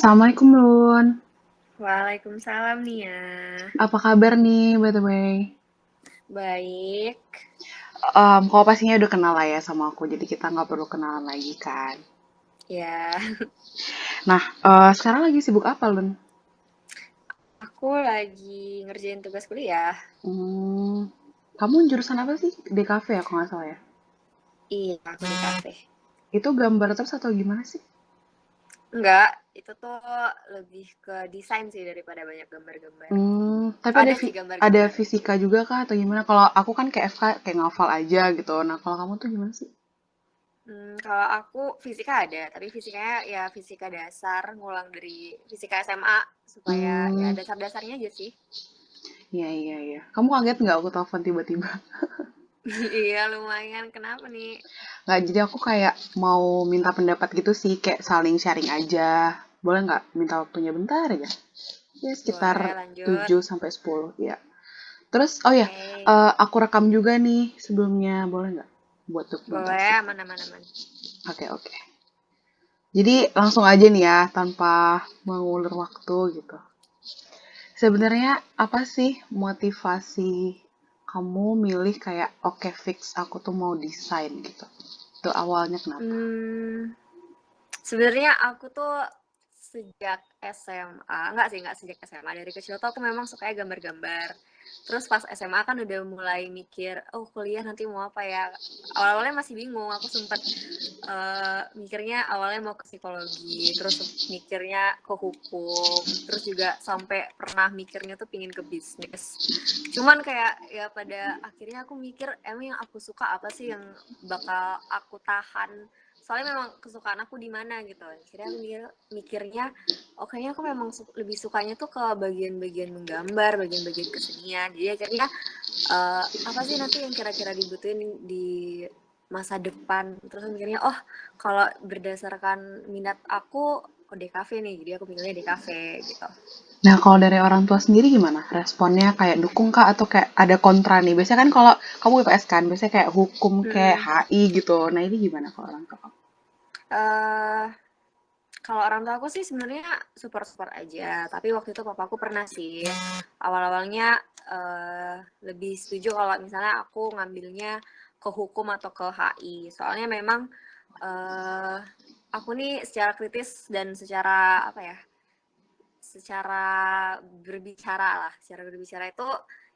Assalamualaikum Lun. Waalaikumsalam Nia. Apa kabar nih by the way? Baik. Kalau pastinya udah kenal lah ya sama aku, jadi kita nggak perlu kenalan lagi kan. Ya, Nah, sekarang lagi sibuk apa Lun? aku lagi ngerjain tugas kuliah. Hmm, kamu jurusan apa sih? DKV ya kalau nggak salah ya? Iya, aku di kafe. Itu gambar terus atau gimana sih? Enggak, itu tuh lebih ke desain sih daripada banyak gambar-gambar. Tapi Ada sih ada gambar-gambar. fisika juga kah atau gimana? Kalau aku kan kayak FK kayak ngafal aja gitu. Nah, kalau kamu tuh gimana sih? Kalau aku fisika ada, tapi fisikanya ya fisika dasar, ngulang dari fisika SMA supaya ya Hmm, dasar-dasarnya aja sih. iya iya iya. Kamu kaget nggak aku telepon tiba-tiba? Iya, lumayan. Kenapa nih? Nggak, jadi aku kayak mau minta pendapat gitu sih, kayak saling sharing aja. Boleh nggak minta waktunya bentar aja? Ya, sekitar Boleh lanjut. 7 sampai 10 ya. Terus, oh ya, Oke. aku rekam juga nih sebelumnya, boleh nggak? Buat Boleh, dokumentasi. aman-aman-aman. Oke, oke. Jadi langsung aja nih ya, tanpa mengulur waktu gitu. Sebenarnya apa sih motivasi kamu milih kayak oke fix aku tuh mau desain gitu? Itu awalnya kenapa? Hmm, Sebenarnya aku tuh sejak SMA, enggak sejak SMA, dari kecil tuh aku memang sukanya gambar-gambar. Terus pas SMA kan udah mulai mikir, oh kuliah nanti mau apa ya? Awal-awalnya masih bingung, aku sempet mikirnya awalnya mau ke psikologi, terus mikirnya ke hukum, terus juga sampai pernah mikirnya tuh pingin ke bisnis. Cuman kayak ya pada akhirnya aku mikir, emang yang aku suka apa sih yang bakal aku tahan, soalnya memang kesukaan aku di mana gitu. Akhirnya aku mikirnya oh kayaknya aku memang lebih sukanya tuh ke bagian-bagian menggambar, bagian-bagian kesenian. Jadi akhirnya apa sih nanti yang kira-kira dibutuhin di masa depan. Terus aku mikirnya oh kalau berdasarkan minat aku oh DKV nih, jadi aku pilihnya DKV gitu. Nah, kalau dari orang tua sendiri gimana? Responnya kayak dukung kah atau kayak ada kontra nih? Biasanya kan kalau kamu IPS kan, biasanya kayak hukum, kayak Mm-mm. HI gitu. Nah, ini gimana kalau orang tua kamu? eh Kalau orang tua aku sih sebenarnya support-support aja, tapi waktu itu papaku pernah sih awal-awalnya lebih setuju kalau misalnya aku ngambilnya ke hukum atau ke HI. Soalnya memang eh aku nih secara kritis dan secara apa ya? Secara berbicara itu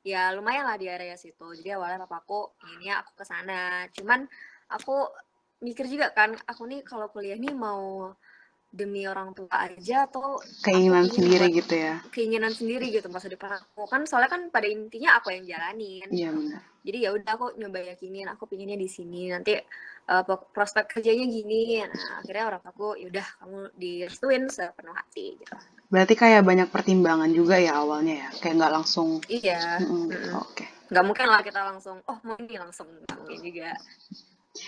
ya lumayan lah di area situ. Jadi awalnya papaku inginnya aku ke sana. Cuman aku mikir juga kan, aku nih kalau kuliah nih mau demi orang tua aja atau aku Keinginan pingin sendiri buat gitu ya? keinginan sendiri gitu masa depan aku kan, soalnya kan pada intinya aku yang jalanin Iya gitu. benar. Jadi ya udah aku nyoba yakinin aku pinginnya di sini nanti prospek kerjanya gini. Nah akhirnya orang aku yaudah kamu direstuin sepenuh hati gitu. Berarti kayak banyak pertimbangan juga ya awalnya ya? Kayak nggak langsung, Iya. gitu, Mm-mm. oke. Nggak mungkin lah kita langsung oh mau ini langsung, nggak mungkin juga.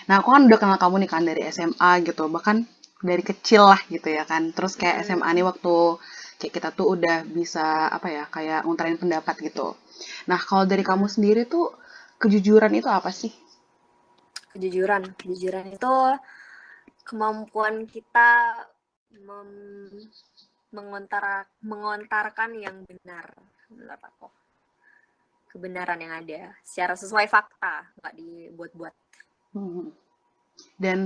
Nah, aku kan udah kenal kamu nih kan dari SMA gitu, bahkan dari kecil lah gitu ya kan. Terus kayak SMA nih Mm-mm. waktu kayak kita tuh udah bisa apa ya, kayak ngutarain pendapat gitu. Nah, kalau dari kamu Mm-mm. sendiri tuh kejujuran itu apa sih? Kejujuran itu kemampuan kita mem- mengontarkan yang benar menurut aku, kebenaran yang ada secara sesuai fakta, nggak dibuat-buat. Hmm. Dan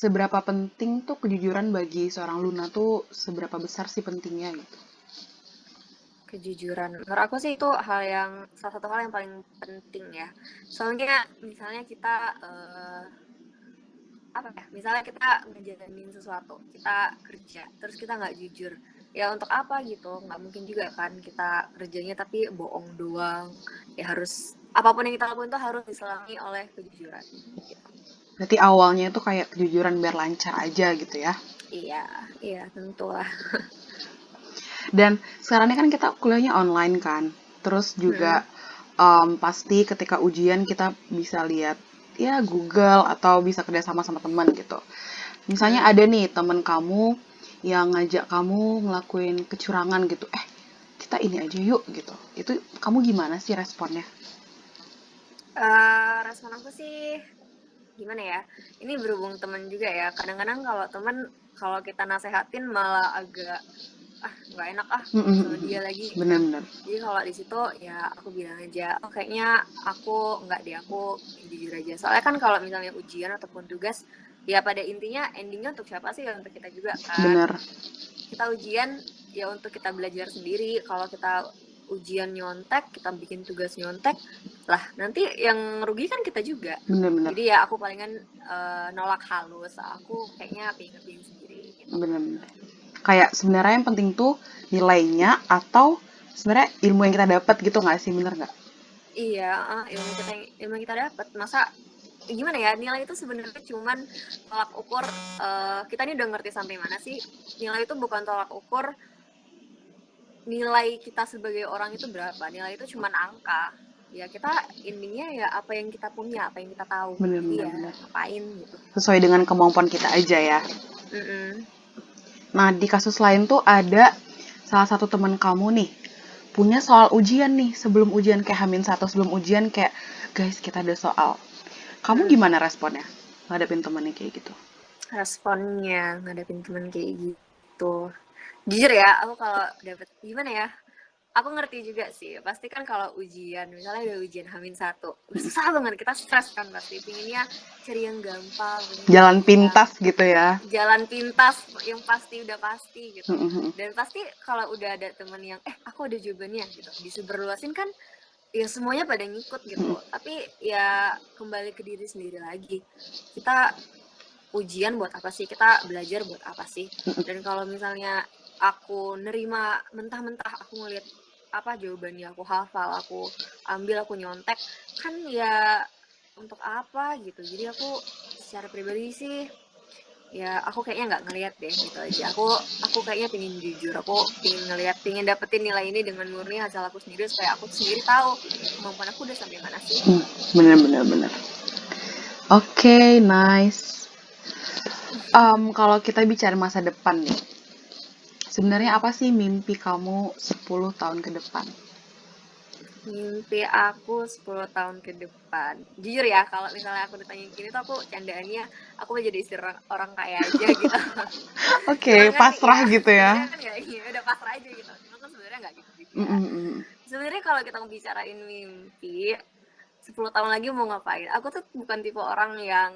seberapa penting tuh kejujuran bagi seorang Luna tuh seberapa besar sih pentingnya gitu? Kejujuran menurut aku sih itu salah satu hal yang paling penting ya, soalnya misalnya kita apa ya, misalnya kita ngejalanin sesuatu, kita kerja terus kita nggak jujur, ya untuk apa gitu, nggak mungkin juga kan kita kerjanya tapi bohong doang. Ya harus apapun yang kita lakukan itu harus diselangi oleh kejujuran gitu. Berarti awalnya itu kayak kejujuran biar lancar aja gitu ya. Iya, iya tentu lah. Dan sekarang ini kan kita kuliahnya online kan. Terus Mm-mm. juga pasti ketika ujian kita bisa lihat ya Google atau bisa kerjasama sama teman gitu. Misalnya Mm-mm. ada nih teman kamu yang ngajak kamu ngelakuin kecurangan gitu. Kita ini aja yuk gitu. Itu kamu gimana sih responnya? Respon aku sih gimana ya, ini berhubung temen juga ya, kadang-kadang kalau temen kalau kita nasehatin malah agak nggak enak sama dia lagi gitu. Benar-benar. Jadi kalau di situ ya aku bilang aja, kayaknya aku nggak deh, aku jujur aja. Soalnya kan kalau misalnya ujian ataupun tugas, ya pada intinya endingnya untuk siapa sih? Ya untuk kita juga kan. Benar. Kita ujian ya untuk kita belajar sendiri. Kalau kita ujian nyontek, kita bikin tugas nyontek, lah nanti yang rugi kan kita juga. Benar-benar. Jadi ya aku palingan nolak halus. Aku kayaknya pengen ngerjain sendiri gitu. Benar-benar. Kayak sebenarnya yang penting tuh nilainya atau sebenarnya ilmu yang kita dapat gitu nggak sih, bener nggak? Iya, ilmu yang kita dapat. Masa gimana ya, nilai itu sebenarnya cuman tolak ukur kita ini udah ngerti sampai mana sih. Nilai itu bukan tolak ukur nilai kita sebagai orang itu berapa. Nilai itu cuman angka. Ya kita intinya ya apa yang kita punya, apa yang kita tahu. Jadi Benar-benar ya benar. ngapain gitu. Sesuai dengan kemampuan kita aja ya. Mm-mm. Nah, di kasus lain tuh ada salah satu teman kamu nih punya soal ujian nih sebelum ujian kayak H-1 sebelum ujian kayak guys kita ada soal. Kamu Mm-mm. gimana responnya ngadepin temennya kayak gitu? Responnya ngadepin teman kayak gitu. Jujur ya, aku kalau dapet gimana ya? Aku ngerti juga sih, pasti kan kalau ujian, misalnya udah ujian H-1, udah susah banget, kita stres kan pasti, pinginnya cari yang gampang, pinginnya Jalan cari yang pintas gitu ya. jalan pintas, yang pasti udah pasti gitu. Mm-mm. Dan pasti kalau udah ada temen yang, aku ada jawabannya gitu, disebarluasin kan, ya semuanya pada ngikut gitu. Mm-mm. Tapi ya kembali ke diri sendiri lagi, kita ujian buat apa sih, kita belajar buat apa sih. Dan kalau misalnya aku nerima mentah-mentah, aku ngeliat apa jawabannya, aku hafal, aku ambil, aku nyontek, kan ya untuk apa gitu. Jadi aku secara pribadi sih ya aku kayaknya nggak ngeliat deh gitu aja. Aku kayaknya pengen jujur, aku pengen ngeliat, pengen dapetin nilai ini dengan murni hasil aku sendiri supaya aku sendiri tahu kemampuan aku udah sampai mana sih. Bener bener bener. Oke, nice. Kalau kita bicara masa depan nih, sebenarnya apa sih mimpi kamu 10 tahun ke depan? Mimpi aku 10 tahun ke depan. Jujur ya, kalau misalnya aku ditanya gini tuh aku candaannya aku mau jadi istri orang kaya aja gitu. Cuman Oke, kan pasrah ya gitu ya. sebenarnya kan ya udah pasrah aja gitu. Cuman kan sebenarnya nggak gitu juga. Mm-mm. Sebenarnya kalau kita mau bicarain mimpi 10 tahun lagi mau ngapain? Aku tuh bukan tipe orang yang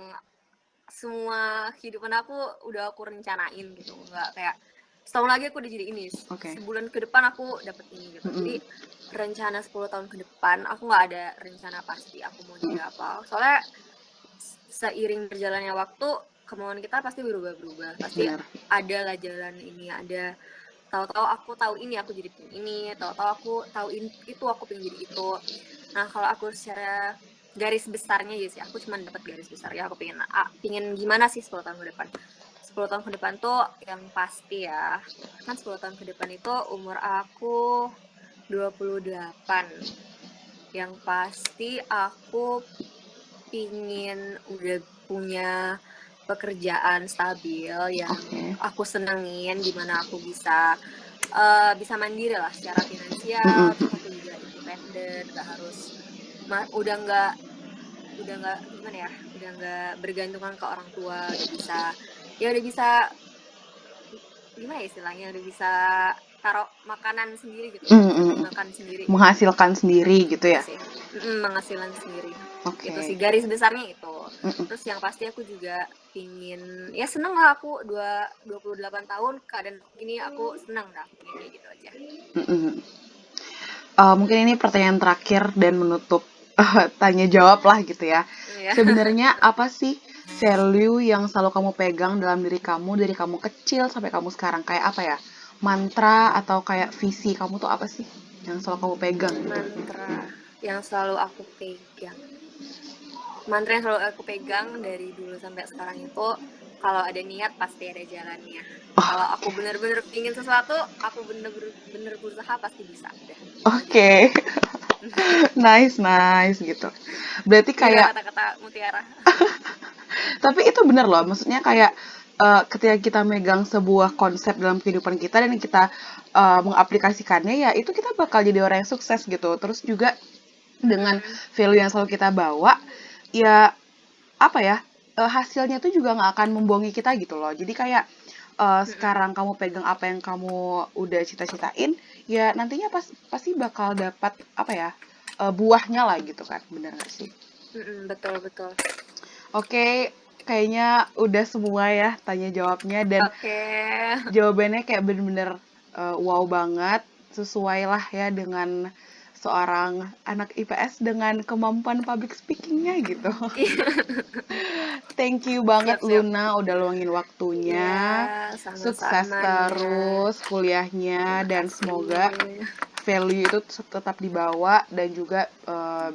semua kehidupan aku udah aku rencanain gitu, nggak kayak setahun lagi aku udah jadi ini, Oke. sebulan ke depan aku dapat ini gitu. Jadi Mm-mm. rencana 10 tahun ke depan aku nggak ada rencana pasti aku mau jadi apa, soalnya seiring berjalannya waktu kemauan kita pasti berubah-berubah, pasti Benar. ada lah jalan ini, ada tahu-tahu aku tahu ini aku jadi pengen ini, tahu-tahu aku tahu itu aku pengen jadi itu. Nah kalau aku secara garis besarnya ya sih, aku cuma dapat garis besar ya, aku pengen gimana sih 10 tahun ke depan. 10 tahun ke depan tuh yang pasti ya, kan 10 tahun ke depan itu umur aku 28. Yang pasti aku pingin udah punya pekerjaan stabil yang Oke. aku senengin, dimana aku bisa mandiri lah secara finansial, Mm-mm. terus aku juga independen, nggak harus udah nggak gimana ya, udah nggak bergantungan ke orang tua, udah bisa gimana ya istilahnya, udah bisa taruh makanan sendiri gitu, udah bisa beli Mm-mm. makan sendiri gitu. Menghasilkan sendiri gitu Itu ya. sih, penghasilan sendiri. Itu sih Oke. garis besarnya itu. Mm-mm. Terus yang pasti aku juga pingin, ya seneng lah aku 28 tahun keadaan gini, aku seneng dah pingin kayak gitu aja. Mm-mm. Mungkin ini pertanyaan terakhir dan menutup tanya jawab lah gitu ya. Iya. Sebenarnya apa sih value yang selalu kamu pegang dalam diri kamu dari kamu kecil sampai kamu sekarang? Kayak apa ya? Mantra atau kayak visi kamu tuh apa sih yang selalu kamu pegang gitu? Mantra yang selalu aku pegang. Mantra yang selalu aku pegang dari dulu sampai sekarang itu, kalau ada niat pasti ada jalannya. Kalau Oh, aku bener-bener pingin sesuatu, aku bener-bener berusaha pasti bisa. Udah, itu aja. oke. Nice, nice gitu. Berarti Gila kayak kata-kata mutiara. tapi itu bener loh, maksudnya kayak ketika kita megang sebuah konsep dalam kehidupan kita dan kita mengaplikasikannya ya itu kita bakal jadi orang yang sukses gitu. Terus juga dengan value yang selalu kita bawa, ya apa ya hasilnya tuh juga nggak akan membohongi kita gitu loh. Jadi kayak Mm-mm. sekarang kamu pegang apa yang kamu udah cita-citain, ya nantinya pasti bakal dapat apa ya, buahnya lah gitu kan, bener gak sih? Mm-mm, betul betul. Oke, kayaknya udah semua ya tanya jawabnya dan Oke. jawabannya kayak bener-bener wow banget, sesuai lah ya dengan seorang anak IPS dengan kemampuan public speakingnya gitu. Thank you banget Siap siap. Luna udah luangin Iya, waktunya. Sukses sama-sama Nia. terus kuliahnya Terima dan semoga kasih. value itu tetap dibawa dan juga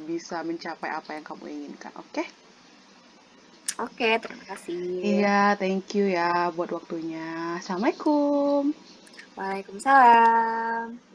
bisa mencapai apa yang kamu inginkan. Oke? Oke, terima kasih. Iya, thank you ya buat waktunya. Assalamualaikum. Waalaikumsalam.